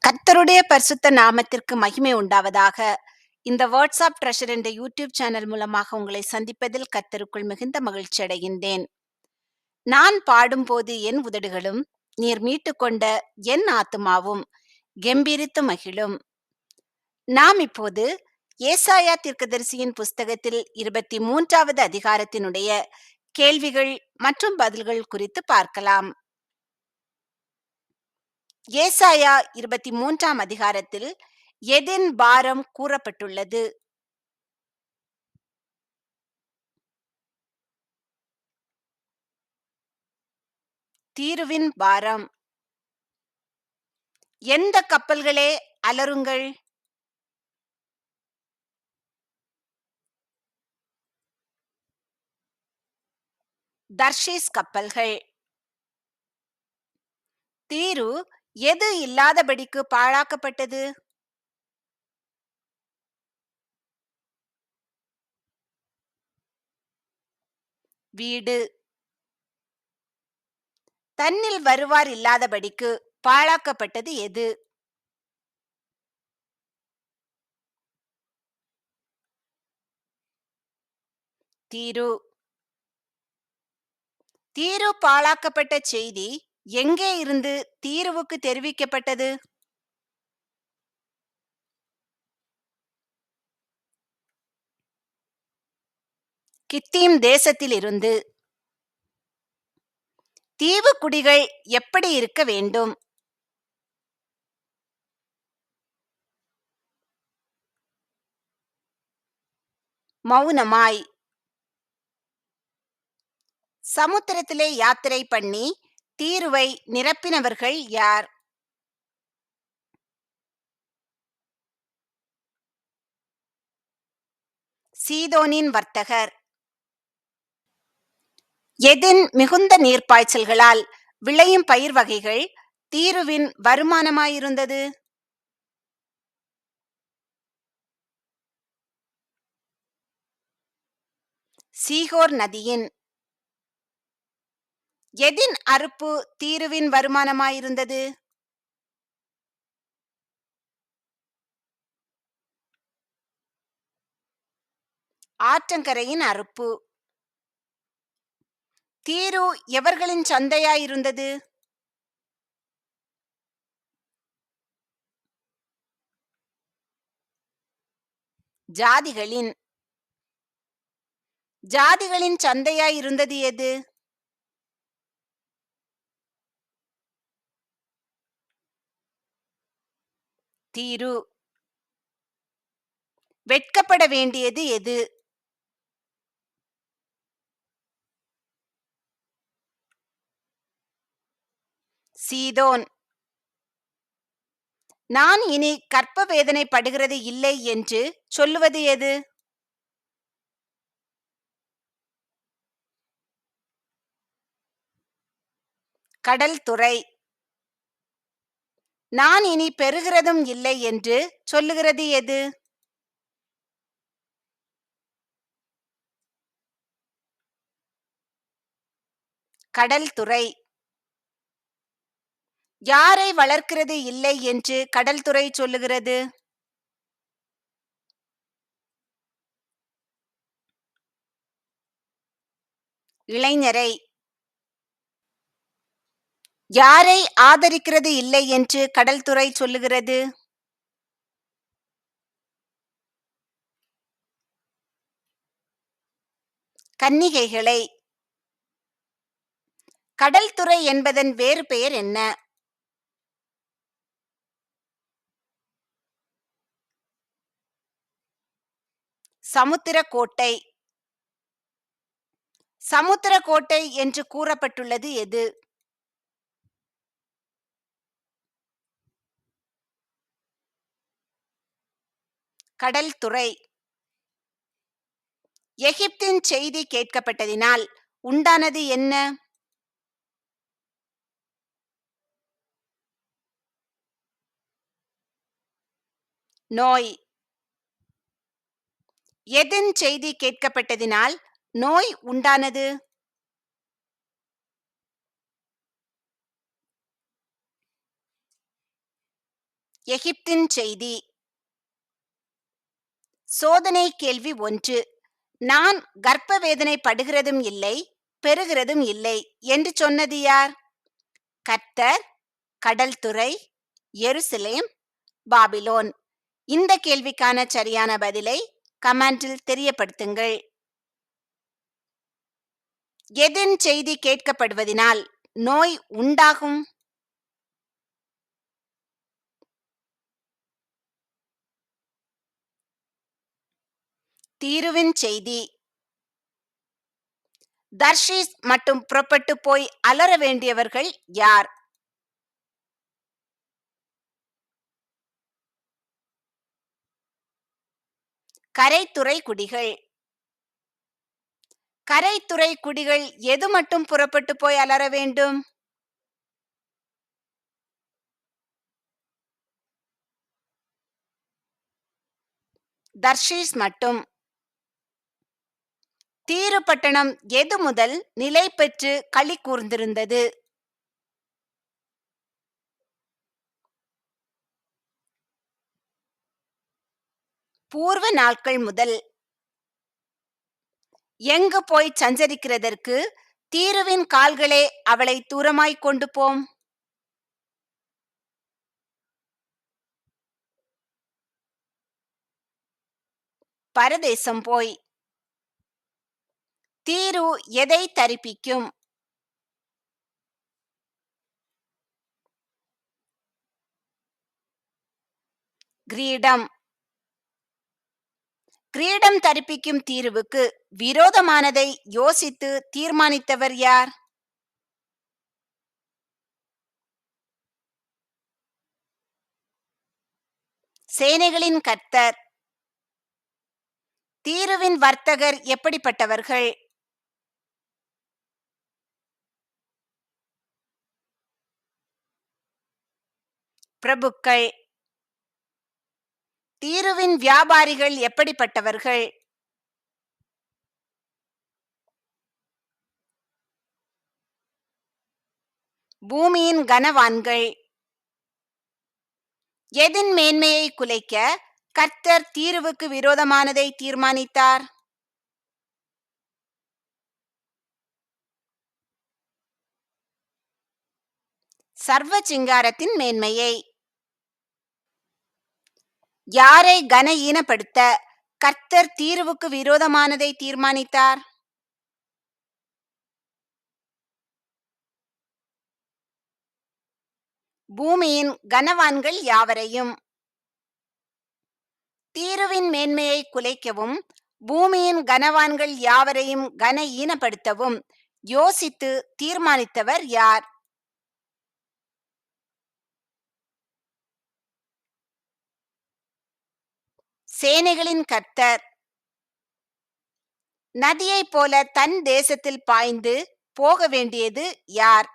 கர்த்தருடைய பரிசுத்த நாமத்திற்கு மகிமை உண்டாவதாக. இந்த வாட்ஸ்அப் ட்ரெஷர் என்ற யூடியூப் சேனல் மூலமாக உங்களை சந்திப்பதில் கர்த்தருக்குள் மிகுந்த மகிழ்ச்சி அடைகின்றேன். நான் பாடும்போது என் உதடுகளும், நீர் மீட்டுக்கொண்ட என் ஆத்துமாவும் கெம்பீரித்து மகிழும். நாம் இப்போது ஏசாயா தீர்க்கதரிசியின் புஸ்தகத்தில் 23வது அதிகாரத்தினுடைய கேள்விகள் மற்றும் பதில்கள் குறித்து பார்க்கலாம். ஏசாயா 23ஆம் அதிகாரத்தில் எதின் பாரம் கூறப்பட்டுள்ளது. தீருவின் பாரம். எந்த கப்பல்களே அலறுங்கள், தர்ஷீஸ் கப்பல்கள். தீரு எது இல்லாதபடிக்கு பாழாக்கப்பட்டது? வீடு. தன்னில் வருவார் இல்லாதபடிக்கு பாழாக்கப்பட்டது எது? தீரு. தீரு பாழாக்கப்பட்ட செய்தி எங்கே இருந்து தீருவுக்கு தெரிவிக்கப்பட்டது? கித்தீம் தேசத்திலிருந்து. தீவு குடிகள் எப்படி இருக்க வேண்டும்? மௌனமாய். சமுத்திரத்திலே யாத்திரை பண்ணி தீருவை நிரப்பினவர்கள் யார்? சீதோனின் வர்த்தகர். எதின் மிகுந்த நீர்ப்பாய்ச்சல்களால் விளையும் பயிர் வகைகள் தீருவின் வருமானமாயிருந்தது? சீகோர் நதியின். எதின் அறுப்பு தீருவின் வருமானமாயிருந்தது? ஆற்றங்கரையின் அறுப்பு. தீரு எவர்களின் சந்தையாயிருந்தது? ஜாதிகளின். ஜாதிகளின் சந்தையாயிருந்தது எது? தீரு. வெட்கப்பட வேண்டியது எது? சீதோன். நான் இனி கற்ப வேதனை படுகிறது இல்லை என்று சொல்லுவது எது? கடல் துறை. நான் இனி பெறுகிறதும் இல்லை என்று சொல்லுகிறது எது? கடல் துறை. யாரை வளர்க்கிறது இல்லை என்று கடல் துறை சொல்லுகிறது? இளைஞரை. யாரை ஆதரிக்கிறது இல்லை என்று கடல் துறை சொல்லுகிறது? கன்னிகைகளை. கடல் துறை என்பதன் வேறு பெயர் என்ன? சமுத்திர கோட்டை. சமுத்திர கோட்டை என்று கூறப்பட்டுள்ளது எது? கடல் துறை. எகிப்தின் செய்தி கேட்கப்பட்டதினால் உண்டானது என்ன? நோய். எதின் செய்தி கேட்கப்பட்டதினால் நோய் உண்டானது? எகிப்தின் செய்தி. சோதனை கேள்வி 1. நான் கர்ப்ப வேதனை படுகிறதும் இல்லை, பெறுகிறதும் இல்லை என்று சொன்னது யார்? கர்த்தர், கடல் துறை, எருசலேம், பாபிலோன். இந்த கேள்விக்கான சரியான பதிலை கமெண்டில் தெரியப்படுத்துங்கள். எதின் செய்தி கேட்கப்படுவதினால் நோய் உண்டாகும்? தீருவின் செய்தி. தர்ஷீஸ் மட்டும் புறப்பட்டு போய் அலற வேண்டியவர்கள் யார்? கரைத்துறை குடிகள். கரைத்துறை குடிகள் எது மட்டும் புறப்பட்டு போய் அலற வேண்டும்? தர்ஷீஸ் மட்டும். தீரு பட்டணம் எது முதல் நிலை பெற்று களி கூர்ந்திருந்தது? பூர்வ நாட்கள் முதல். எங்கு போய் சஞ்சரிக்கிறதற்கு தீருவின் கால்களே அவளை தூரமாய் கொண்டு போம்? பரதேசம் போய். தீரு எதை தரிப்பிக்கும்? கிரீடம். கிரீடம் தரிப்பிக்கும் தீருவுக்கு விரோதமானதை யோசித்து தீர்மானித்தவர் யார்? சேனைகளின் கர்த்தர். தீருவின் வர்த்தகர் எப்படிப்பட்டவர்கள்? பிரபுக்கள். தீருவின் வியாபாரிகள் எப்படிப்பட்டவர்கள்? பூமியின் கனவான்கள். எதின் மேன்மையை குலைக்க கர்த்தர் தீருவுக்கு விரோதமானதை தீர்மானித்தார்? சர்வ சிங்காரத்தின் மேன்மையை. யாரை கன ஈனப்படுத்த கர்த்தர் தீருவுக்கு விரோதமானதை தீர்மானித்தார்? பூமியின் கனவான்கள் யாவரையும். தீருவின் மேன்மையை குலைக்கவும் பூமியின் கனவான்கள் யாவரையும் கன ஈனப்படுத்தவும் யோசித்து தீர்மானித்தவர் யார்? சேனைகளின் கர்த்தர். நதியைப் போல தன் தேசத்தில் பாய்ந்து போக வேண்டியது யார்?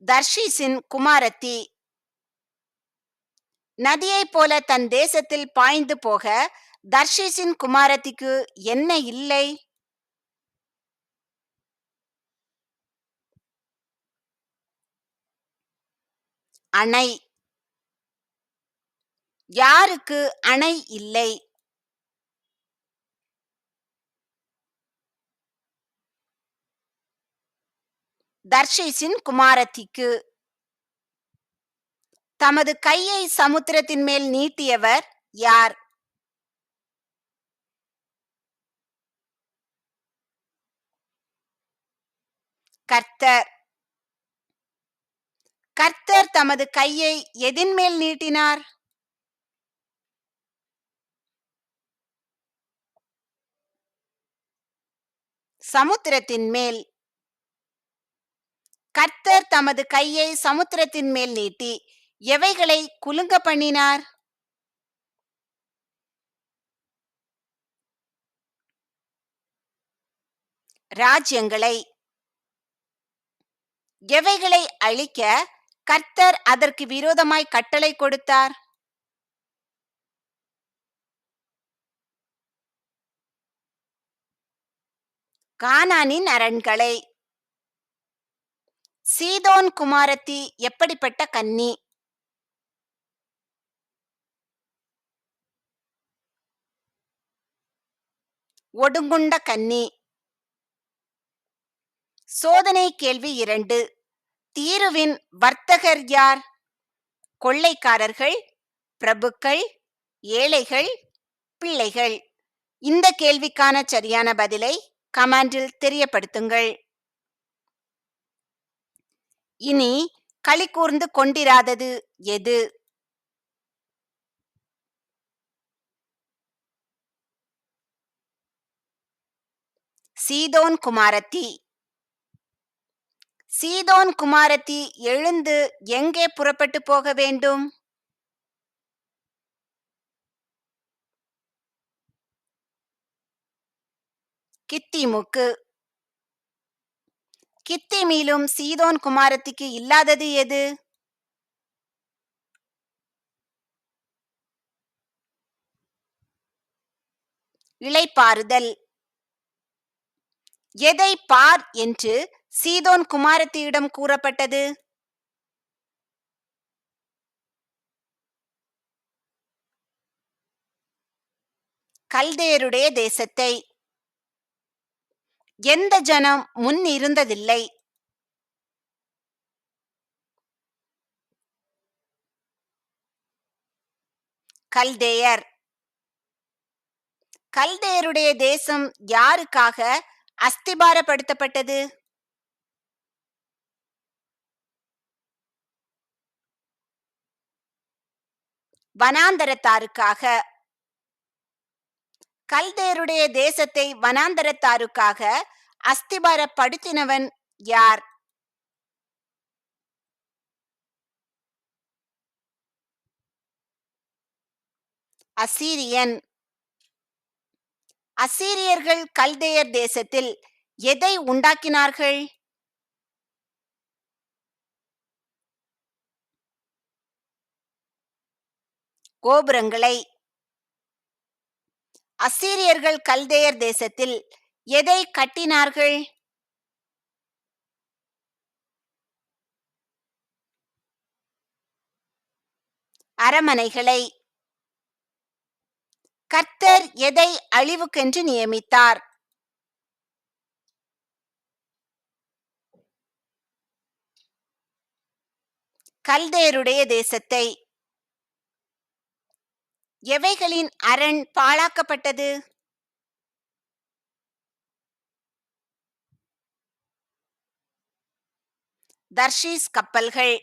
தர்ஷீஸின் குமாரத்தி. நதியைப் போல தன் தேசத்தில் பாய்ந்து போக தர்ஷீஸின் குமாரத்திக்கு என்ன இல்லை? அணை. யாருக்கு அணை இல்லை? தர்ஷீஸின் குமாரத்திக்கு. தமது கையை சமுத்திரத்தின் மேல் நீட்டியவர் யார்? கர்த்தர். கர்த்தர் தமது கையை எதின் மேல் நீட்டினார்? சமுத்திரத்தின் மேல். கர்த்தர் தமது கையை சமுத்திரத்தின் மேல் நீட்டி எவைகளை குலுங்க பண்ணினார்? ராஜ்யங்களை. எவைகளை அழிக்க கர்த்தர் அதற்கு விரோதமாய் கட்டளை கொடுத்தார்? கானானின் அரண்களை. சீதோன் குமாரத்தி எப்படிப்பட்ட கன்னி? ஒடுங்குண்ட கன்னி. சோதனை கேள்வி 2. தீருவின் வர்த்தகர் யார்? கொள்ளைக்காரர்கள், பிரபுக்கள், ஏழைகள், பிள்ளைகள். இந்த கேள்விக்கான சரியான பதிலை கமெண்டில் தெரியப்படுத்துங்கள். இனி களி கூர்ந்து கொண்டிராதது எது? சீதோன் குமாரத்தி. சீதோன் குமாரத்தி எழுந்து எங்கே புறப்பட்டு போக வேண்டும்? கித்திமுக்கு. கித்திமீலும் சீதோன் குமாரத்திக்கு இல்லாதது எது? இளைப்பாறுதல். எதை பார் என்று சீதோன் குமாரத்தியிடம் கூறப்பட்டது? கல்தேயருடைய தேசத்தை. எந்த ஜனம் முன் இருந்ததில்லை? கல்தேயர். கல்தேயருடைய தேசம் யாருக்காக அஸ்திபாரப்படுத்தப்பட்டது? வனாந்தரத்தாருக்காக. கல்தேயருடைய தேசத்தை வனாந்தரத்தாருக்காக அஸ்திபாரப்படுத்தினவன் யார்? அசீரியன். அசீரியர்கள் கல்தேயர் தேசத்தில் எதை உண்டாக்கினார்கள்? கோபுரங்களை. அசீரியர்கள் கல்தேயர் தேசத்தில் எதை கட்டினார்கள்? அரமனைகளை. கர்த்தர் எதை அழிவுக்கென்று நியமித்தார்? கல்தேயருடைய தேசத்தை. எவைகளின் அரண் பாழாக்கப்பட்டது? தர்ஷீஸ் கப்பல்கள்.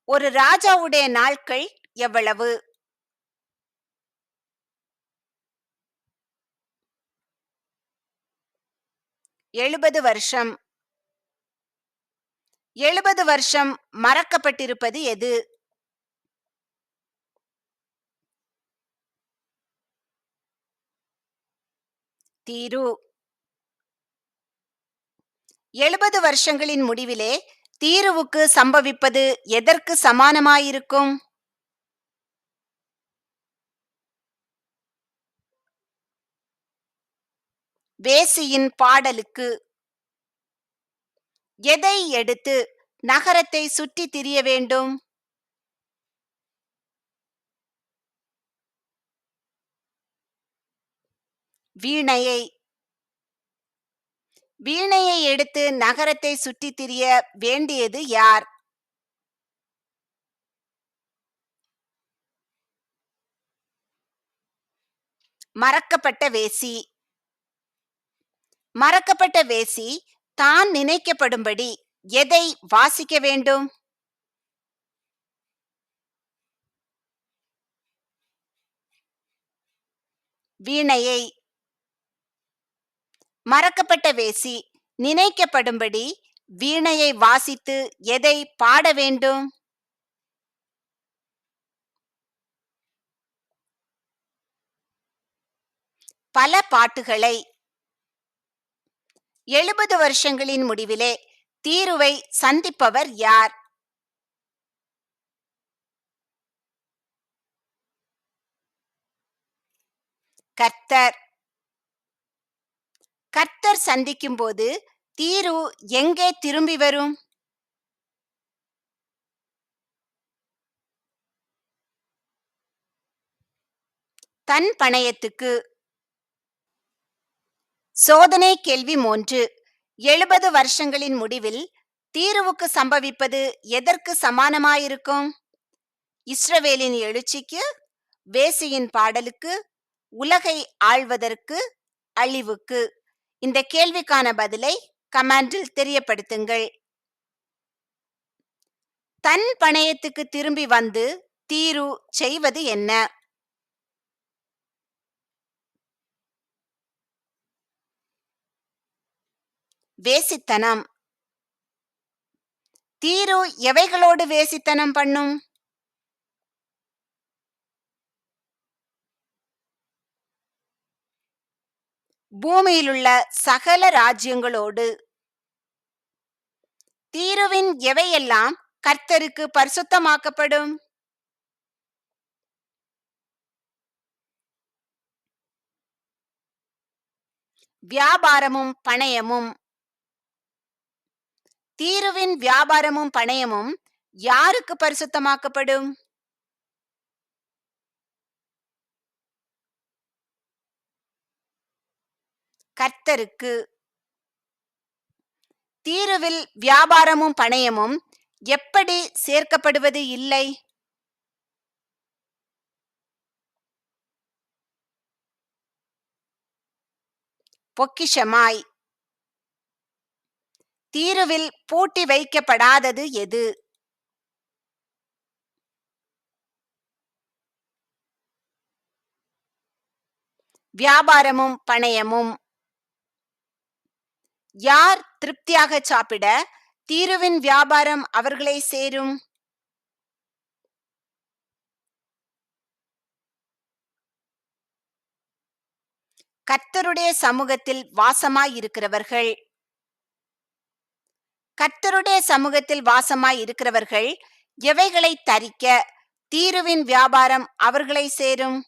ஒரு ராஜாவுடைய நாட்கள் எவ்வளவு? 70 வருஷம். 70 வருஷம் மறக்கப்பட்டிருப்பது எது? தீரு. 70 வருஷங்களின் முடிவிலே தீருவுக்கு சம்பவிப்பது எதற்கு சமானமாயிருக்கும்? வேசியின் பாடலுக்கு. எதை எடுத்து நகரத்தை சுற்றி திரிய வேண்டும்? வீணையை. வீணையை எடுத்து நகரத்தை சுற்றி திரிய வேண்டியது யார்? மறக்கப்பட்ட வேசி. மறக்கப்பட்ட வேசி தான் நினைக்கப்படும்படி எதை வாசிக்க வேண்டும்? வீணையை. மறக்கப்பட்ட வேசி நினைக்கப்படும்படி வீணையை வாசித்து எதை பாட வேண்டும்? பல பாட்டுகளை. 70 வருஷங்களின் முடிவிலே தீருவை சந்திப்பவர் யார்? கர்த்தர். கர்த்தர் சந்திக்கும் போது தீரு எங்கே திரும்பி வரும்? தன் பணயத்துக்கு. சோதனை கேள்வி 3. 70 வருஷங்களின் முடிவில் தீருவுக்கு சம்பவிப்பது எதற்கு சமானமாயிருக்கும்? இஸ்ரவேலின் எழுச்சிக்கு, வேசியின் பாடலுக்கு, உலகை ஆள்வதற்கு, அழிவுக்கு. இந்த கேள்விக்கான பதிலை கமெண்டில் தெரியப்படுத்துங்கள். தன் பணயத்துக்கு திரும்பி வந்து தீரு செய்வது என்ன? வேசித்தனம். தீரு எவைகளோடு வேசித்தனம் பண்ணும்? பூமியிலுள்ள சகல ராஜ்யங்களோடு. தீருவின் எவையெல்லாம் கர்த்தருக்கு பரிசுத்தமாக்கப்படும்? வியாபாரமும் பணயமும். தீருவின் வியாபாரமும் பணயமும் யாருக்கு பரிசுத்தமாக்கப்படும்? கர்த்தருக்கு. தீருவில் வியாபாரமும் பணயமும் எப்படி சேர்க்கப்படுவது இல்லை? பொக்கிஷமாய். தீருவில் பூட்டி வைக்கப்படாதது எது? வியாபாரமும் பணயமும். யார் திருப்தியாக சாப்பிட தீருவின் வியாபாரம் அவர்களை சேரும்? கர்த்தருடைய சமூகத்தில் வாசமாயிருக்கிறவர்கள். கர்த்தருடைய சமூகத்தில் வாசமாயிருக்கிறவர்கள் எவைகளை தரிக்க தீருவின் வியாபாரம் அவர்களை சேரும்?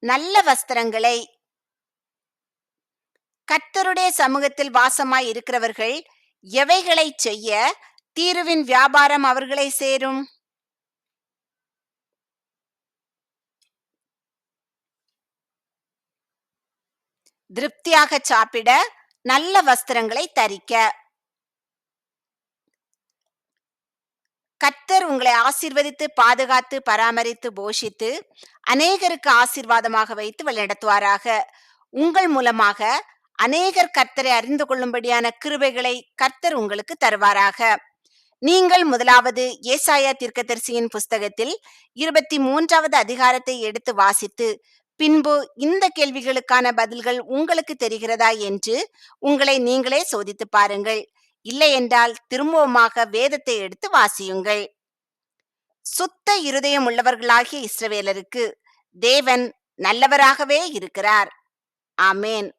நல்ல வஸ்திரங்களை. கர்த்தருடைய சமூகத்தில் வாசமாய் இருக்கிறவர்கள் எவைகளை செய்ய தீருவின் வியாபாரம் அவர்களை சேரும்? திருப்தியாக சாப்பிட, நல்ல வஸ்திரங்களை தரிக்க. கர்த்தர் உங்களை ஆசீர்வதித்து பாதுகாத்து பராமரித்து போஷித்து அநேகருக்கு ஆசீர்வாதமாக வைத்து வழிநடத்துவாராக. உங்கள் மூலமாக அநேகர் கர்த்தரை அறிந்து கொள்ளும்படியான கிருபைகளை கர்த்தர் உங்களுக்கு தருவாராக. நீங்கள் முதலாவது ஏசாயா தீர்க்கதரிசியின் புஸ்தகத்தில் 23வது அதிகாரத்தை எடுத்து வாசித்து பின்பு இந்த கேள்விகளுக்கான பதில்கள் உங்களுக்கு தெரிகிறதா என்று உங்களை நீங்களே சோதித்து பாருங்கள். இல்லையென்றால் திரும்பவுமாக வேதத்தை எடுத்து வாசியுங்கள். சுத்த இருதயம் உள்ளவர்களாகிய இஸ்ரவேலருக்கு தேவன் நல்லவராகவே இருக்கிறார். ஆமேன்.